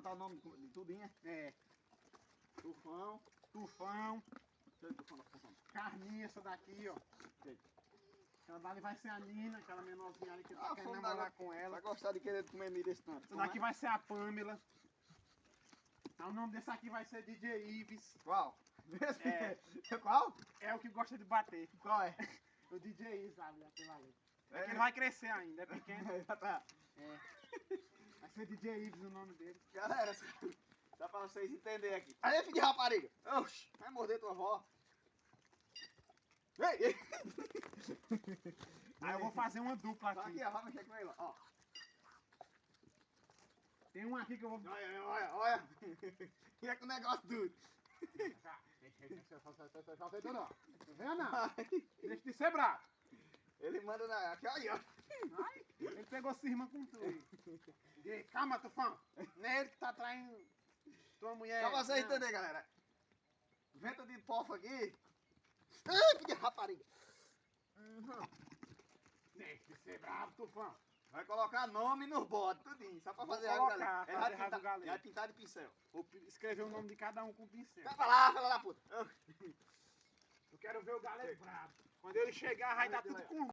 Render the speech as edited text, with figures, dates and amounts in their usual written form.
botar o nome de tudinho. É. Tufão. Tufão. Deixa eu ver tufão da função. Carminha, essa daqui, ó. Aquela dali vai ser a Nina, aquela menorzinha ali que tá querendo fome namorar d'água. com ela. Vai gostar de querer comer milho esse tanto. Essa daqui vai ser a Pamela. O nome desse aqui vai ser DJ Ives. Qual? É. Qual? É o que gosta de bater. Qual é? O DJ Ives, sabe? Aquele ali. É. Ele vai crescer ainda, é pequeno. Já tá. É. Vai ser DJ Ives o nome dele. Galera, só pra vocês entenderem aqui. Aí, filho de rapariga. Oxi, vai morder tua avó. Ei! Aí eu vou fazer uma dupla Tá aqui. aqui, ó, vai mexer com ele, ó. Tem um aqui que eu vou... Olha. E é com o negócio duro. Deixa de ser bravo. Ele manda na... Aqui, olha. Ai, ele pegou cisma com tudo. Calma, Tufão. Não é ele que tá traindo tua mulher. Só pra vocês não. entenderem, galera. Vento de pofa aqui. Ai, que rapariga. Deixa de ser bravo, Tufão. Vai colocar nome nos bodes, tudinho. Só pra Vou fazer colocar, galera. Ele fazer vai rabo galera. ele vai pintar de pincel. Vou escrever o nome de cada um com pincel. Vai pra lá, filha da puta. Eu quero ver o galera bravo. Quando ele chegar, vai dar tudo com